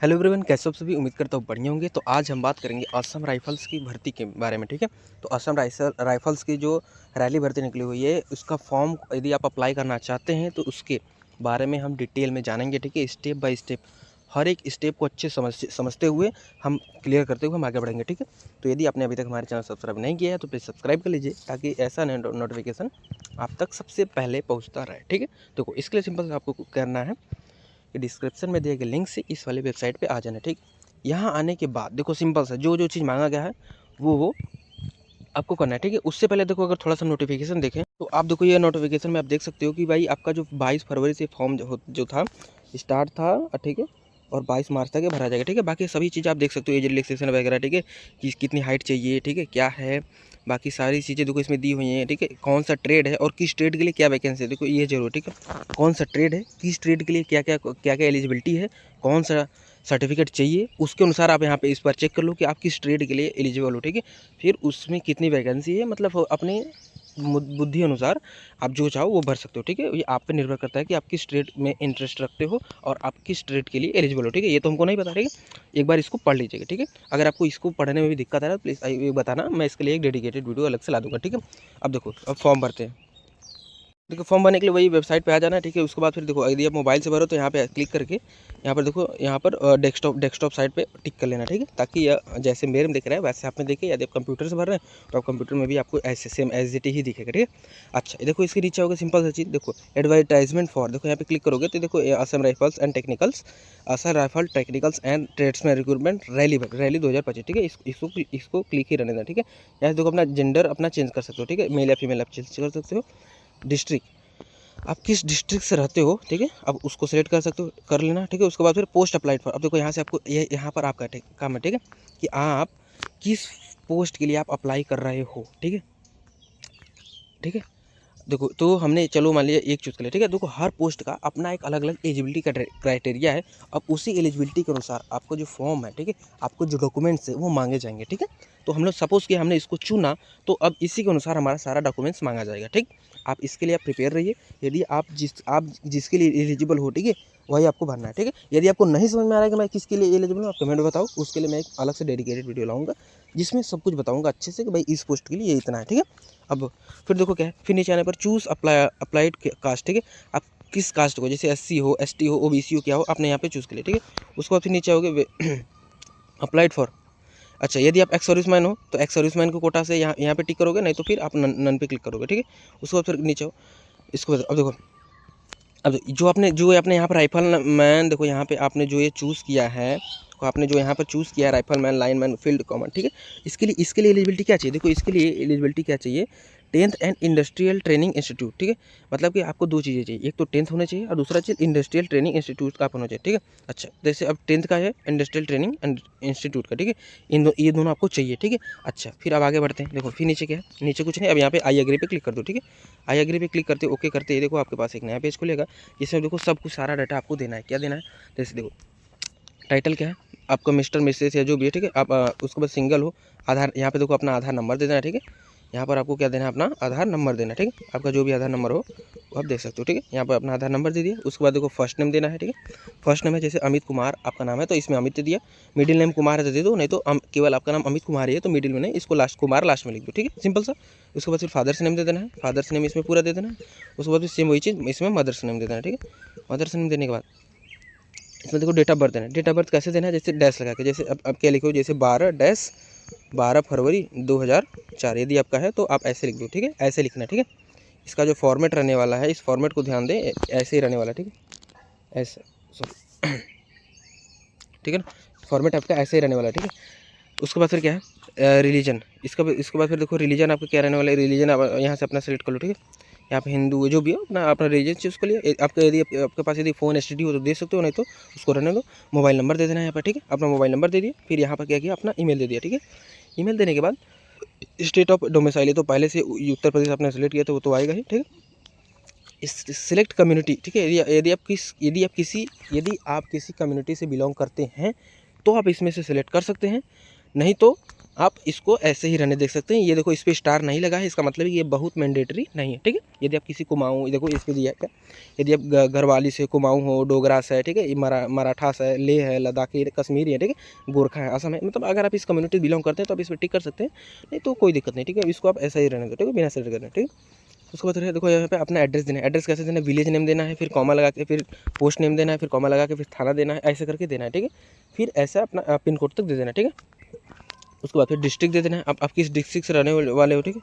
Hello everyone, कैसे हो आप सभी। उम्मीद करता हूँ बढ़िया होंगे। तो आज हम बात करेंगे असम राइफल्स की भर्ती के बारे में, ठीक है। तो असम राइफल्स की जो रैली भर्ती निकली हुई है, उसका फॉर्म यदि आप अप्लाई करना चाहते हैं तो उसके बारे में हम डिटेल में जानेंगे, ठीक है। स्टेप बाय स्टेप हर एक स्टेप को अच्छे समझते हुए हम क्लियर करते हुए हम आगे बढ़ेंगे, ठीक है। तो यदि आपने अभी तक हमारे चैनल सब्सक्राइब नहीं किया है तो प्लीज़ सब्सक्राइब कर लीजिए, ताकि ऐसा नोटिफिकेशन आप तक सबसे पहले पहुँचता रहे, ठीक है। देखो, इसके लिए सिंपल आपको करना है कि डिस्क्रिप्शन में दिए गए लिंक से इस वाले वेबसाइट पे आ जाना, ठीक। यहाँ आने के बाद देखो, सिंपल सा जो जो चीज़ मांगा गया है वो आपको करना है, ठीक है। उससे पहले देखो, अगर थोड़ा सा नोटिफिकेशन देखें तो आप देखो, ये नोटिफिकेशन में आप देख सकते हो कि भाई आपका जो 22 फरवरी से फॉर्म जो था स्टार्ट था, ठीक है। और 22 मार्च तक ये भरा जाएगा, ठीक है। बाकी सभी चीज़ आप देख सकते हो, एज रिलैक्सेशन वगैरह, ठीक है, कि कितनी हाइट चाहिए, ठीक है, क्या है, बाकी सारी चीज़ें देखो इसमें दी हुई हैं, ठीक है। कौन सा ट्रेड है और किस ट्रेड के लिए क्या वैकेंसी है, देखो ये जरूर, ठीक है। कौन सा ट्रेड है, किस ट्रेड के लिए क्या क्या एलिजिबिलिटी है, कौन सा सर्टिफिकेट चाहिए, उसके अनुसार आप यहाँ पे इस पर चेक कर लो कि आप किस ट्रेड के लिए एलिजिबल हो, ठीक है। फिर उसमें कितनी वैकेंसी है, मतलब अपने बुद्धि अनुसार आप जो चाहो वो भर सकते हो, ठीक है। ये आप पे निर्भर करता है कि आप किस ट्रेड में इंटरेस्ट रखते हो और आप किस ट्रेड के लिए एलिजिबल हो, ठीक है। ये तो हमको नहीं पता, ठीक है। एक बार इसको पढ़ लीजिएगा, ठीक है। अगर आपको इसको पढ़ने में भी दिक्कत आ रहा है तो प्लीज़ बताना, मैं इसके लिए एक डेडिकेटेड वीडियो अलग से ला दूँगा, ठीक है। अब देखो, अब फॉर्म भरते हैं। देखो, फॉर्म भरने के लिए वही वेबसाइट पे आ जाना है, ठीक है। उसके बाद फिर देखो, यदि आप मोबाइल से भरो तो यहाँ पे क्लिक करके यहाँ पर देखो, यहाँ पर डेस्कटॉप साइट पे टिक कर लेना, ठीक है। ताकि जैसे मेरे में दिख रहा है वैसे आप में दिखे। यदि आप कंप्यूटर से भर रहे हैं तो आप कंप्यूटर में भी आपको ऐसे सेम एज इट ही दिखेगा, ठीक है। अच्छा, ये देखो, इसके नीचे होगा सिंपल सा चीज़, देखो एडवर्टाइजमेंट फॉर, देखो यहाँ पे क्लिक करोगे तो देखो Assam rifles and technicals, Assam rifle technicals and tradesman recruitment rally 2025, ठीक है। इसको क्लिक ही रहने देना, ठीक है। यहाँ से देखो, अपना जेंडर अपना चेंज कर सकते हो, ठीक है। मेल या फीमेल आप चेंज कर सकते हो। डिस्ट्रिक्ट, आप किस डिस्ट्रिक्ट से रहते हो, ठीक है, आप उसको सेलेक्ट कर सकते हो, कर लेना, ठीक है। उसके बाद फिर पोस्ट अप्लाइड फॉर, अब देखो यहाँ से आपको ये यहाँ पर आपका काम है, ठीक है, कि आप किस पोस्ट के लिए आप अप्लाई कर रहे हो, ठीक है, ठीक है। देखो, तो हमने चलो मान लिया एक चूज़ कर लिया, ठीक है। देखो, हर पोस्ट का अपना एक अलग अलग एलिजिबिलिटी का क्राइटेरिया है। अब उसी एलिजिबिलिटी के अनुसार आपको जो फॉर्म है, ठीक है, आपको जो डॉक्यूमेंट्स है वो मांगे जाएंगे, ठीक है। तो हम लोग सपोज़ कि हमने इसको चुना, तो अब इसी के अनुसार हमारा सारा डॉक्यूमेंट्स मांगा जाएगा, ठीक। आप इसके लिए आप प्रिपेयर रहिए। यदि आप जिसके लिए एलिजिबल हो, ठीक है, वही आपको भरना है, ठीक है। यदि आपको नहीं समझ में आ रहा है कि मैं किसके लिए एलिजिबल हूँ, आप कमेंट में बताओ, उसके लिए मैं एक अलग से डेडिकेटेड वीडियो लाऊंगा जिसमें सब कुछ बताऊंगा अच्छे से कि भाई इस पोस्ट के लिए ये इतना है, ठीक है। अब फिर देखो क्या है, फिर नीचे आने पर चूज़ अप्लाइड कास्ट, ठीक है। आप किस कास्ट को, जैसे SC हो, ST हो, OBC हो, क्या हो, आपने यहाँ पे चूज़ कर लिया, ठीक है। उसके बाद फिर नीचे आओगे अप्लाइड फॉर। अच्छा, यदि आप एक्स सर्विसमैन हो तो एक्स सर्विसमैन को कोटा से यहाँ पे टिक करोगे, नहीं तो फिर आप नन पे क्लिक करोगे, ठीक है। उसके बाद फिर नीचे आओ, इसको अब देखो, अब जो आपने यहाँ पर राइफल मैन, देखो यहाँ पे आपने जो ये चूज़ किया है, तो आपने जो यहाँ पर चूज़ किया है rifle man, line man, field common, ठीक है। इसके लिए एलिजिबिलिटी क्या चाहिए, देखो इसके लिए एलिजिबिलिटी क्या चाहिए, 10th and industrial training institute, ठीक है। मतलब कि आपको दो चीज़ें चाहिए, एक तो 10th होना चाहिए और दूसरा चीज़ इंडस्ट्रियल ट्रेनिंग इंस्टीट्यूट का होना चाहिए, ठीक है। अच्छा, जैसे अब 10th का है इंडस्ट्रियल ट्रेनिंग इंस्टीट्यूट का, ठीक है। ये दोनों आपको चाहिए, ठीक है। अच्छा, फिर अब आगे बढ़ते हैं। देखो, फिर नीचे क्या है, नीचे कुछ नहीं, अब यहाँ पे आई एग्री पे क्लिक कर दो, ठीक है। आई एग्री पे क्लिक करते ओके करते, देखो आपके पास एक नया पेज खुलेगा, जिसमें देखो सब कुछ सारा डाटा आपको देना है। क्या देना है, जैसे देखो टाइटल क्या है आपका, मिस्टर मिसेस या जो भी है, ठीक है। आप उसके बाद सिंगल हो, आधार, यहाँ पे देखो अपना आधार नंबर दे देना है, ठीक है। यहाँ पर आपको क्या देना है, अपना आधार नंबर देना है, ठीक है। आपका जो भी आधार नंबर हो वो आप देख सकते हो, ठीक है। यहाँ पर अपना आधार नंबर दे दिया। उसके बाद देखो फर्स्ट नेम देना है, ठीक है। फर्स्ट नेम है जैसे अमित कुमार आपका नाम है तो इसमें अमित दे दिया। मिडिल नेम कुमार है तो दे दो, नहीं तो केवल आपका नाम अमित कुमार ही है तो मिडिल में नहीं, इसको लास्ट कुमार लास्ट में लिख दो, ठीक है, सिंपल सा। उसके बाद फिर फादर्स नेम दे देना है, फादर्स नेम इसमें पूरा दे देना है। उसके बाद फिर सेम वही चीज़ इसमें मदर्स नेम दे देना है, ठीक है। मदर्स नेम देने के बाद इसमें देखो डेट ऑफ बर्थ देना है। डेट ऑफ बर्थ कैसे देना है, जैसे डैश लगा के, जैसे अब क्या लिखो, जैसे 12 फरवरी 2004 यदि आपका है तो आप ऐसे लिख दो, ठीक है, ऐसे लिखना है, ठीक है। इसका जो फॉर्मेट रहने वाला है, इस फॉर्मेट को ध्यान दें, ऐसे ही रहने वाला है, ठीक है, ऐसे, सॉरी, ठीक है ना, फॉर्मेट आपका ऐसे ही रहने वाला है, ठीक है। उसके बाद फिर क्या है, रिलीजन, इसके बाद फिर देखो रिलीजन आपका क्या रहने वाला है, रिलीजन आप यहाँ से अपना सेलेक्ट कर लो, ठीक है। यहाँ पे हिंदू जो भी हो अपना रिलीजन चूज़ कर लिया। आपका यदि आपके पास यदि फ़ोन STD हो तो दे सकते हो, नहीं तो उसको रहने दो। मोबाइल नंबर दे देना है यहाँ पर, ठीक है। अपना मोबाइल नंबर दे दिया, फिर यहाँ पर क्या किया, अपना ईमेल दे दिया, ठीक है। ईमेल देने के बाद स्टेट ऑफ डोमिसाइल, तो पहले से उत्तर प्रदेश आपने सेलेक्ट किया तो वो तो आएगा ही, ठीक है। इस सिलेक्ट कम्युनिटी, ठीक है, यदि आप किसी कम्युनिटी से बिलोंग करते हैं तो आप इसमें से सिलेक्ट कर सकते हैं, नहीं तो आप इसको ऐसे ही रहने देख सकते हैं। ये देखो इस पर स्टार नहीं लगा है, इसका मतलब ये बहुत मैंडेटरी नहीं है, ठीक है। यदि आप किसी कुमाऊँ, देखो इस पर दिया है क्या, यदि आप गढ़वाली से, कुमाऊँ हो, डोगरास है, ठीक है, मराठास है, लेह है, लद्दाखी, कश्मीरी है, ठीक है, गोरखा है, असम है, मतलब अगर आप इस कम्युनिटी बिलोंग करते हैं तो आप इस पर टिक कर सकते हैं, नहीं तो कोई दिक्कत नहीं, ठीक है। इसको आप ऐसा ही रहने दो, ठीक है, बिना सेलेक्ट करने, ठीक है। उसके बाद देखो यहाँ पे अपना एड्रेस देना है। एड्रेस कैसे देना है, विलेज नेम देना है, फिर कॉमा लगा के, फिर पोस्ट नेम देना है, फिर कॉमा लगा के, फिर थाना देना है, ऐसे करके देना है, ठीक है। फिर ऐसा अपना पिन कोड तक दे देना है, ठीक है। उसके बाद फिर डिस्ट्रिक्ट दे देना है, आप किस डिस्ट्रिक्ट से रहने वाले हो, ठीक है,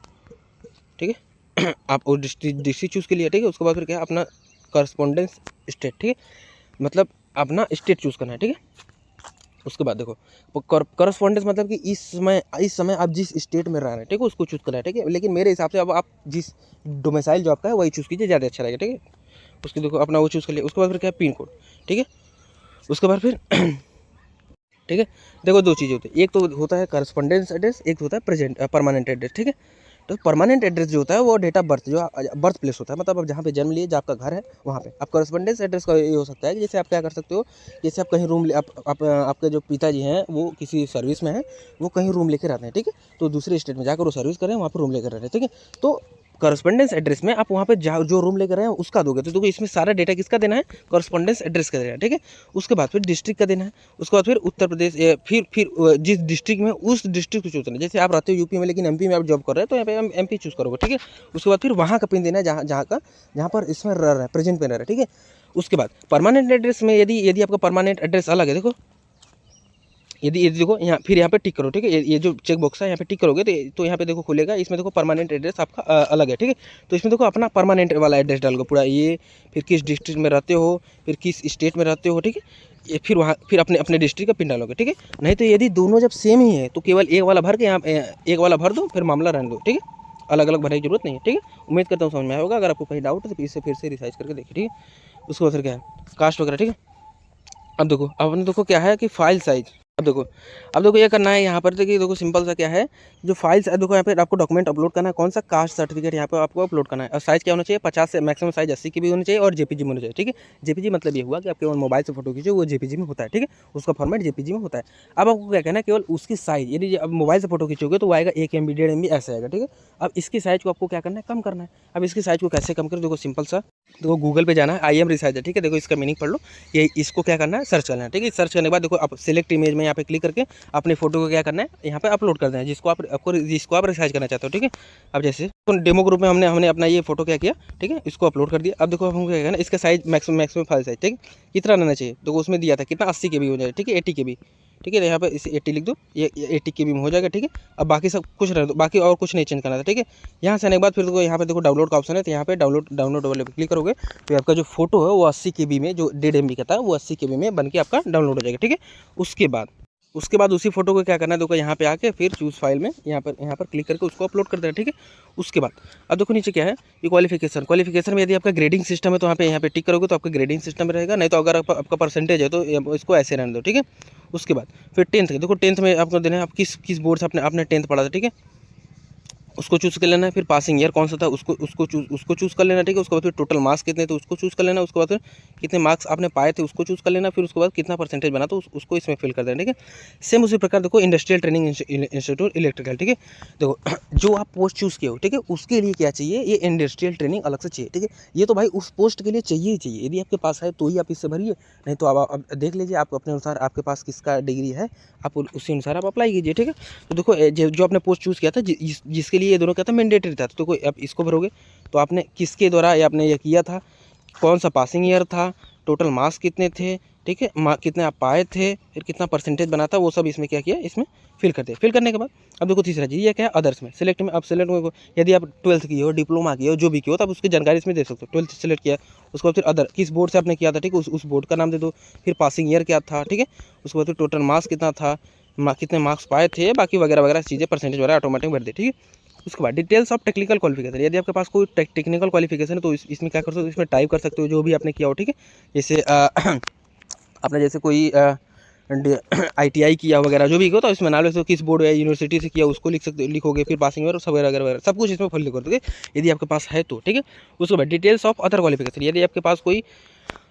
ठीक है। आप वो डिस्ट्रिक्ट चूज़ के लिए, ठीक है। उसके बाद फिर क्या है, अपना करस्पॉन्डेंस स्टेट, ठीक है, मतलब अपना स्टेट चूज़ करना है, ठीक है। उसके बाद देखो करस्पॉन्डेंस मतलब कि इस समय आप जिस स्टेट में रह रहे हैं, ठीक है, उसको चूज़ करना है, ठीक है। लेकिन मेरे हिसाब से अब आप जिस डोमिसाइल जो आपका है वही चूज़ कीजिए, ज़्यादा अच्छा रहेगा, ठीक है। उसके देखो अपना वो चूज़ कर लिया। उसके बाद फिर क्या है, पिन कोड, ठीक है। उसके बाद फिर ठीक है, देखो दो चीज़ें होती है, एक तो होता है करस्पॉन्डेंस एड्रेस, एक होता है परमानेंट एड्रेस, ठीक है। तो परमानेंट एड्रेस जो होता है वो डेट ऑफ बर्थ, जो बर्थ प्लेस होता है, मतलब आप जहाँ पे जन्म लिए, जहाँ आपका घर है वहाँ पे। आप करस्पॉन्डेंस एड्रेस का ये हो सकता है कि जैसे आप क्या कर सकते हो, जैसे आप कहीं रूम ले, आप आपके जो पिताजी हैं वो किसी सर्विस में हैं, वो कहीं रूम लेकर रहते हैं, ठीक है, तो दूसरे स्टेट में जाकर वो सर्विस कर रहे हैं, वहाँ पर रूम लेकर रह रहे हैं, ठीक है। तो करस्पॉन्डेंस एड्रेस में आप वहाँ पे जो रूम लेकर रहे हैं उसका दोगे, तो देखो इसमें सारा डेटा किसका देना है, करस्पॉन्डेंस एड्रेस का देना है, ठीक है। उसके बाद फिर डिस्ट्रिक्ट का देना है। उसके बाद फिर उत्तर प्रदेश, फिर जिस डिस्ट्रिक्ट में, उस डिस्ट्रिक्ट को चूज करना है। जैसे आप रहते हो यूपी में लेकिन एमपी में आप जॉब कर रहे हैं, तो यहाँ पे हम एमपी चूज करोगे, ठीक है। उसके बाद फिर वहाँ का पिन देना है, जहाँ पर इसमें रह रहा है, प्रेजेंट में रह रहा है, ठीक है। उसके बाद परमानेंट एड्रेस में यदि आपका परमानेंट एड्रेस अलग है, देखो यदि देखो यहाँ, फिर यहाँ पे टिक करो, ठीक है। ये जो चेक बॉक्स है यहाँ पे टिक करोगे तो यहाँ पे देखो खुलेगा, इसमें देखो परमानेंट एड्रेस आपका अलग है, ठीक है। तो इसमें देखो अपना परमानेंट वाला एड्रेस डालोगे पूरा, ये फिर किस डिस्ट्रिक्ट में रहते हो, फिर किस स्टेट में रहते हो, ठीक है। ये फिर वहाँ फिर अपने डिस्ट्रिक्ट का पिन डालोगे, ठीक है। नहीं तो यदि दोनों जब सेम ही है तो केवल एक वाला भर के यहाँ एक वाला भर दो, फिर मामला रहने दो, ठीक है। अलग अलग भरने की जरूरत नहीं है, ठीक है। उम्मीद करता हूँ समझ में आया होगा। अगर आपको कहीं डाउट है तो इसे फिर से रिसाइज करके देखिए, ठीक है। उसके बाद फिर क्या है, कास्ट वगैरह, ठीक है। अब देखो अपने देखो क्या है कि फाइल साइज, अब देखो ये करना है यहाँ पर, देखिए देखो सिंपल सा क्या है, जो फाइल्स है देखो यहाँ पे आपको डॉक्यूमेंट अपलोड करना है, कौन सा कास्ट सर्टिफिकेट यहाँ पे आपको अपलोड करना है। और साइज़ क्या होना चाहिए, 50 से मैक्सिमम साइज 80 की भी होनी चाहिए, और जेपीजी में होना चाहिए, ठीक है। जेपीजी मतलब ये हुआ कि आप केवल मोबाइल से फोटो खींचो, वो जेपीजी में होता है, ठीक है, उसका फॉर्मेट जेपीजी में होता है। अब आपको क्या कहना है, केवल उसकी साइज, यदि अब मोबाइल से फोटो खींचोगे तो वो आएगा 1 MB 1.5 MB ऐसे आएगा, ठीक है। अब इसकी साइज को आपको क्या करना है, कम करना है। अब इसकी साइज को कैसे कम करें, देखो सिंपल सा, देखो गूगल पे जाना है, IM रिसाइजर, ठीक है। देखो इसका मीनिंग पढ़ लो, ये इसको क्या करना है, सर्च करना है, ठीक है। सर्च करने के बाद देखो आप सिलेक्ट इमेज में यहाँ पे क्लिक करके अपनी फोटो को क्या करना है, यहाँ पे अपलोड कर देना है, जिसको आप रिसाइज करना चाहते हो, ठीक है। अब जैसे डेमो ग्रुप में हमने अपना ये फोटो क्या किया, ठीक है, इसको अपलोड कर दिया। अब देखो हम क्या करना है, इसका साइज मैक्सिमम फाइल साइज, ठीक है, कितना रहना चाहिए, देखो उसमें दिया था कितना, 80 KB हो जाए, ठीक है, 80 KB, ठीक है। यहाँ पे इसे 80 लिख दो, ये 80 KB में हो जाएगा, ठीक है। अब बाकी सब कुछ रह दो, बाकी और कुछ नहीं चेंज करना था, ठीक है। यहाँ से आने के बाद फिर देखो यहाँ पे देखो डाउनलोड का ऑप्शन है, तो यहाँ पे डाउनलोड वाले पे क्लिक करोगे तो आपका जो फोटो है वो 80 KB में, जो 1.5 MB का था वो 80 KB में बन के आपका डाउनलोड हो जाएगा, ठीक है। उसके बाद उसी फोटो को क्या करना है, देखो यहाँ पे आके फिर चूज़ फाइल में यहाँ पर क्लिक करके उसको अपलोड कर देना, ठीक है। उसके बाद अब देखो नीचे क्या है, ये क्वालिफिकेशन में यदि आपका ग्रेडिंग सिस्टम है तो यहाँ पे टिक करोगे तो आपका ग्रेडिंग सिस्टम में रहेगा, नहीं तो अगर आपका परसेंटेज है तो इसको ऐसे रहने दो, ठीक है। उसके बाद फिर 10th, देखो 10th में आपको देना है, आप किस बोर्ड से आपने 10th पढ़ा था, ठीक है, उसको चूज़ कर लेना है। फिर पासिंग ईयर कौन सा था उसको चूज़ कर लेना, ठीक है। उसके बाद फिर टोटल मार्क्स कितने थे उसको चूज़ कर लेना। उसके बाद फिर कितने मार्क्स आपने पाए थे उसको चूज़ कर लेना। फिर उसके बाद कितना परसेंटेज बना तो उसको इसमें फिल कर देना, ठीक है। सेम उसी प्रकार देखो इंडस्ट्रियल ट्रेनिंग इंस्टीट्यूट इलेक्ट्रिकल, ठीक है। देखो जो आप पोस्ट चूज़ किए हो, ठीक है, उसके लिए क्या चाहिए, ये इंडस्ट्रियल ट्रेनिंग अलग से चाहिए, ठीक है। ये तो भाई उस पोस्ट के लिए चाहिए ही चाहिए, यदि आपके पास है तो ही आप इससे भरिए, नहीं तो आप देख लीजिए आप अपने अनुसार आपके पास किसका डिग्री है, आप उसी अनुसार आप अप्लाई कीजिए, ठीक है। तो देखो जो आपने पोस्ट चूज़ किया था जिसके लिए ये दोनों क्या था, मैंडेटरी था, तो कोई आप इसको भरोगे तो आपने किसके द्वारा ये आपने ये किया था, कौन सा पासिंग ईयर था, टोटल मार्क्स कितने थे, ठीक है, कितने आप पाए थे, फिर कितना परसेंटेज बना था, वो सब इसमें क्या किया, इसमें फिल करते हैं। फिल करने के बाद अब देखो तीसरा चीज़ ये क्या है, अदर्स में सिलेक्ट में, अब सिलेक्ट में यदि आप 12th किए हो, डिप्लोमा किए हो, जो भी किए हो तो आप उसकी जानकारी इसमें दे सकते हो। 12th सिलेक्ट किया, उसके बाद फिर अदर किस बोर्ड से आपने किया था, ठीक है, उस बोर्ड का नाम दे दो। फिर पासिंग ईयर क्या था, ठीक है, उसके बाद फिर टोटल मार्क्स कितना था, कितने मार्क्स पाए थे, बाकी वगैरह वगैरह चीज़ें परसेंटेज वगैरह ऑटोमेटिक भर दे, ठीक है। उसके बाद डिटेल्स ऑफ टेक्निकल क्वालिफिकेशन, यदि आपके पास कोई टेक्निकल क्वालिफिकेशन है तो इसमें क्या कर सकते हो, इसमें टाइप कर सकते हो जो भी आपने किया हो, ठीक है। जैसे आपने जैसे कोई ITI किया वगैरह जो भी किया तो इसमें नाम लिख सकते हो, किस बोर्ड या यूनिवर्सिटी से किया उसको लिखोगे, फिर पासिंग ईयर सब वगैरह वगैरह सब कुछ इसमें फिल कर दोगे यदि आपके पास है तो, ठीक है। उसके बाद डिटेल्स ऑफ अदर क्वालिफिकेशन, यदि आपके पास कोई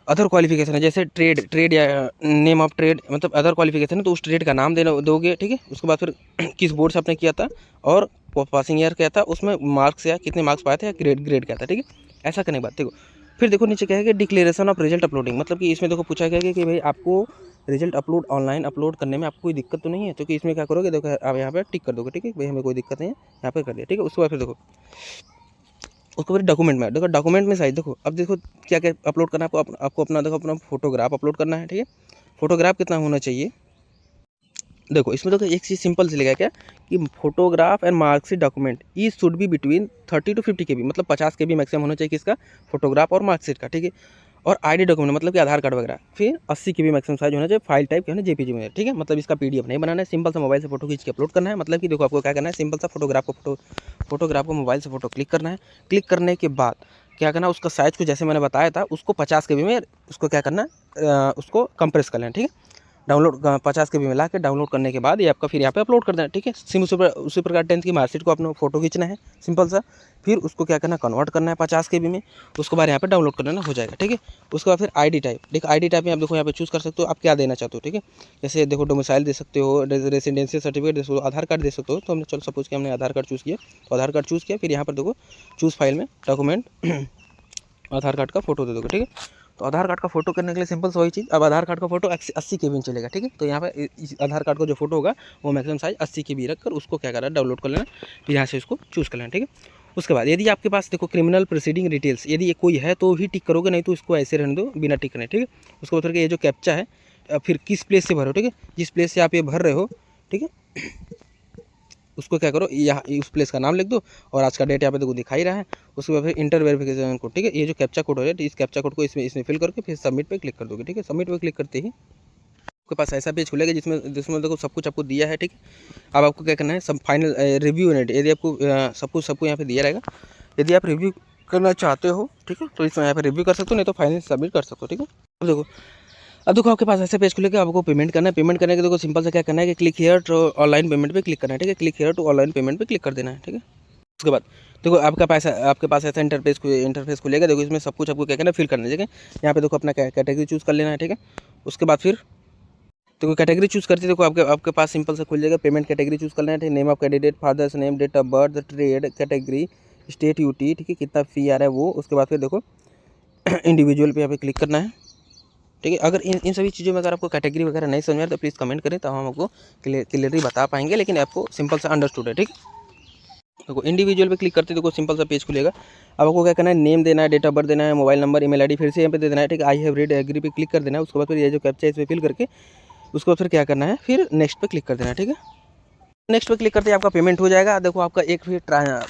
अदर क्वालिफिकेशन है, जैसे ट्रेड या नेम ऑफ ट्रेड, मतलब अदर क्वालिफिकेशन है तो उस ट्रेड का नाम देना दोगे, ठीक है। उसके बाद फिर किस बोर्ड से आपने किया था और पासिंग ईयर क्या था, उसमें मार्क्स या कितने मार्क्स पाए थे या ग्रेड क्या था, ठीक है। ऐसा करने के बाद देखो फिर देखो नीचे क्या है कि डिक्लेरेशन ऑफ रिजल्ट अपलोडिंग, मतलब कि इसमें देखो पूछा गया है कि भाई आपको रिजल्ट अपलोड ऑनलाइन अपलोड करने में आपको कोई दिक्कत तो नहीं है, तो कि इसमें क्या करोगे, देखो आप यहाँ पे टिक कर दोगे, ठीक है, भाई हमें कोई दिक्कत नहीं है, यहाँ पे कर दिया, ठीक है। उसके बाद फिर देखो उसको फिर डॉक्यूमेंट में देखो, डॉक्यूमेंट में साइज देखो, अब देखो क्या क्या अपलोड करना है आपको, आपको अपना देखो अपना फोटोग्राफ अपलोड करना है, ठीक है। फोटोग्राफ कितना होना चाहिए, देखो इसमें देखो एक चीज़ सिंपल से लिखा क्या कि photograph and marksheet document E should be between 30 to 50 KB, मतलब 50 KB मैक्सिमम होना चाहिए किसका, फोटोग्राफ और मार्कशीट का, ठीक है। और आईडी डॉक्यूमेंट मतलब कि आधार कार्ड वगैरह, फिर 80 KB मैक्सिमम साइज होना चाहिए, फाइल टाइप क्या है जेपीजी में, ठीक है। मतलब इसका पीडीएफ नहीं बनाना है, सिंपल सा मोबाइल से फोटो खींच के अपलोड करना है। मतलब कि देखो आपको क्या करना है, सिंपल सा फोटोग्राफ को मोबाइल से फोटो क्लिक करना है। क्लिक करने के बाद क्या करना है, उसका साइज को जैसे मैंने बताया था उसको 50 KB में उसको क्या करना है, उसको कंप्रेस कर लेना, ठीक है। डाउनलोड 50 KB में ला के डाउनलोड करने के बाद ये आपका फिर यहाँ पे अपलोड कर देना, ठीक है। सिम उसी प्रकार 10th की मार्कशीट को अपना फोटो खींचना है सिंपल सा, फिर उसको क्या करना है कन्वर्ट करना है 50 KB में, उसके बाद यहाँ पे डाउनलोड कर लेना, हो जाएगा, ठीक है। उसके बाद फिर आईडी टाइप, देखो आईडी टाइप में आप देखो यहाँ पे चूज़ कर सकते हो आप क्या देना चाहते हो, ठीक है। जैसे देखो डोमिसाइल दे सकते हो, रेसिडेंशियल सर्टिफिकेट दे सकते हो, आधार कार्ड दे सकते हो। तो हमने चलो सपोज कि हमने आधार कार्ड चूज़ किया, तो आधार कार्ड चूज़ किया, फिर यहाँ पर देखो चूज़ फाइल में डॉक्यूमेंट आधार कार्ड का फोटो दे दोगे, ठीक है। तो आधार कार्ड का फोटो करने के लिए सिंपल सा वही चीज़, अब आधार कार्ड का फोटो 80 KB में चलेगा, ठीक है। तो यहाँ पे इस आधार कार्ड का जो फोटो होगा वो मैक्सिमम साइज 80 KB रखकर उसको क्या करना है डाउनलोड कर लेना, फिर यहाँ से उसको चूज़ कर लेना, ठीक है। उसके बाद यदि आपके पास देखो क्रिमिनल प्रोसीडिंग डिटेल्स यदि ये कोई है तो ही टिक करोगे, नहीं तो इसको ऐसे रहने दो बिना टिक करने, ठीक है। उसके बाद फिर ये जो कैप्चा है फिर किस प्लेस से भरो, ठीक है, जिस प्लेस से आप ये भर रहे हो, ठीक है, उसको क्या करो यहाँ उस प्लेस का नाम लिख दो और आज का डेट यहाँ पे देखो दिखाई रहा है। उसके बाद फिर इंटर वेरिफिकेशन कोड, ठीक है, ये जो कैप्चा कोड है इस कैप्चा कोड को इसमें फिल करके फिर सबमिट पे क्लिक कर दोगे, ठीक है। सबमिट पे क्लिक करते ही आपके पास ऐसा पेज खुलेगा जिसमें जिसमें देखो सब कुछ आपको दिया है, ठीक है। अब आपको क्या करना है सब फाइनल रिव्यू यूनिट, यदि आपको सबको यहाँ पे दिया रहेगा, यदि आप रिव्यू करना चाहते हो, ठीक है, तो इसमें यहाँ पे रिव्यू कर सकते हो, नहीं तो फाइनल सबमिट कर सकते हो, ठीक है। अब देखो आपके पास ऐसे पेज खुलेगा, आपको पेमेंट करना है। पेमेंट करने के देखो सिंपल से क्या करना है कि click here to online payment पे क्लिक करना है, ठीक है। Click here to online payment पे क्लिक कर देना है, ठीक है। उसके बाद देखो आपके पास ऐसा इंटरफेस खुलेगा, देखो इसमें सब कुछ आपको क्या करना है फिल करना है, ठीक है। यहाँ पे देखो अपना कैटेगरी चूज़ कर लेना है, ठीक है। उसके बाद फिर देखो कैटेगरी चूज़ करते देखो आपके पास सिंपल से खुल जाएगा, पेमेंट कैटेगरी चूज़ करना है, ठीक है। Name of candidate, father's name, date of birth, trade category, state UT, ठीक है, कितना फ़ी आ रहा है वो। उसके बाद फिर देखो इंडिविजुअल पे यहाँ पे क्लिक करना है, ठीक है। अगर इन सभी चीज़ों में अगर आपको कैटेगरी वगैरह नहीं समझ में आ रहा तो प्लीज़ कमेंट करें, तो हम आपको क्लियरली बता पाएंगे, लेकिन आपको सिंपल सा अंडरस्टूड है, ठीक है। देखो इंडिविजुअल पे क्लिक करते देखो सिंपल सा पेज खुलेगा। अब आपको क्या करना है, नेम देना है, डेट ऑफ बर्थ देना है, मोबाइल नंबर, ईमेल आईडी फिर से यहाँ पे दे देना है, ठीक है। आई हैव रीड एग्री पे क्लिक कर देना है। उसके बाद फिर ये जो कैप्चा है इसमें फिल करके उसको फिर क्या करना है, फिर नेक्स्ट पे क्लिक कर देना है, ठीक है। नेक्स्ट पे क्लिक करते ही आपका पेमेंट हो जाएगा। देखो आपका एक फिर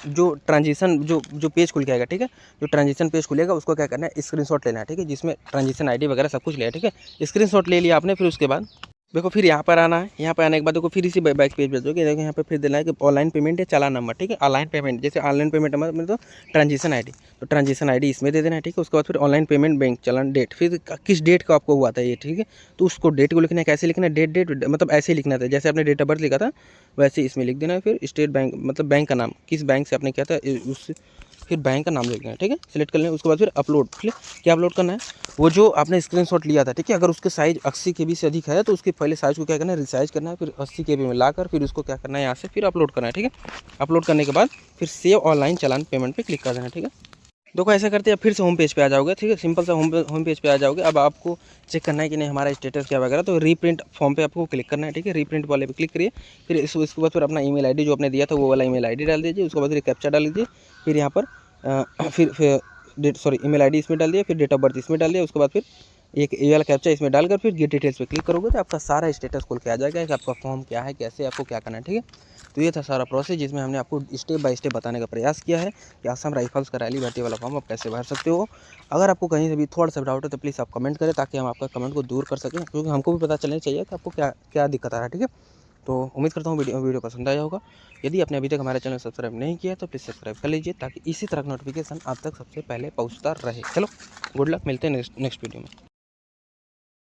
जो ट्रांजिशन जो पेज खुल के आएगा, ठीक है, जो ट्रांजिशन पेज खुलेगा उसको क्या करना है स्क्रीनशॉट लेना है, ठीक है, जिसमें ट्रांजिशन आईडी वगैरह सब कुछ लिया है, ठीक है। स्क्रीनशॉट ले लिया आपने, फिर उसके बाद देखो फिर यहाँ पर आना है। यहाँ पर आने के बाद देखो फिर इसी बैक पेज पे जाओगे, देखो यहाँ पे फिर देना है कि ऑनलाइन पेमेंट है चालान नंबर, ठीक है। ऑनलाइन पेमेंट जैसे ऑनलाइन पेमेंट नंबर में तो ट्रांजिशन आईडी, तो ट्रांजिशन आईडी इसमें दे देना है, ठीक है। उसके बाद फिर ऑनलाइन पेमेंट बैंक चालान डेट, फिर किस डेट का आपको हुआ था ये, ठीक है, तो उसको डेट को लिखना है। कैसे लिखना है, डेट मतलब ऐसे ही लिखना था जैसे आपने डेट ऑफ बर्थ लिखा था वैसे इसमें लिख देना है। फिर स्टेट बैंक मतलब बैंक का नाम, किस बैंक से आपने किया था उस फिर बैंक का नाम लिखना है, ठीक है, सिलेक्ट कर लेना। उसके बाद फिर अपलोड, ठीक है, क्या अपलोड करना है, वो जो आपने स्क्रीनशॉट लिया था, ठीक है। अगर उसके साइज 80 KB से अधिक है तो उसके पहले साइज को क्या करना है रिसाइज करना है, फिर 80 KB में लाकर फिर उसको क्या करना है यहाँ से फिर अपलोड करना है, ठीक है। अपलोड करने के बाद फिर सेव ऑनलाइन चालान पेमेंट पे क्लिक कर देना है, ठीक है। देखो ऐसा करते हैं फिर से होम पेज पे आ जाओगे, ठीक है, सिंपल सा होम पेज पे आ जाओगे। अब आपको चेक करना है कि नहीं हमारा स्टेटस क्या वगैरह, तो रीप्रिंट फॉर्म पे आपको क्लिक करना है, ठीक है। रीप्रिंट वाले पे क्लिक करिए, फिर इसके बाद फिर अपना ईमेल आईडी जो आपने दिया था वो वाला ईमेल आईडी डाल दीजिए। उसके बाद फिर कैप्चा डाल दीजिए, फिर यहाँ पर फिर ईमेल आईडी इसमें डाल दिया, फिर डेट ऑफ बर्थ इसमें डाल दिया। उसके बाद फिर एक ये वाला कैप्चा इसमें डालकर फिर गेट डिटेल्स पे क्लिक करोगे तो आपका सारा स्टेटस खोल के आ जाएगा कि आपका फॉर्म क्या है, कैसे आपको क्या करना है, ठीक है। तो ये था सारा प्रोसेस जिसमें हमने आपको स्टेप बाय स्टेप बताने का प्रयास किया है कि असम राइफल्स का रैली भर्ती वाला फॉर्म आप कैसे भर सकते हो। अगर आपको कहीं से भी थोड़ा सा डाउट है तो प्लीज़ आप कमेंट करें ताकि हम आपका कमेंट को दूर कर सकें, क्योंकि हमको भी पता चलना चाहिए कि आपको क्या क्या दिक्कत आ रहा है, ठीक है। तो उम्मीद करता हूँ वीडियो पसंद आया होगा। यदि आपने अभी तक हमारे चैनल सब्सक्राइब नहीं किया तो प्लीज़ सब्सक्राइब कर लीजिए ताकि इसी तरह का नोटिफिकेशन आप तक सबसे पहले पहुँचता रहे। चलो गुड लक, मिलते हैं नेक्स्ट वीडियो में।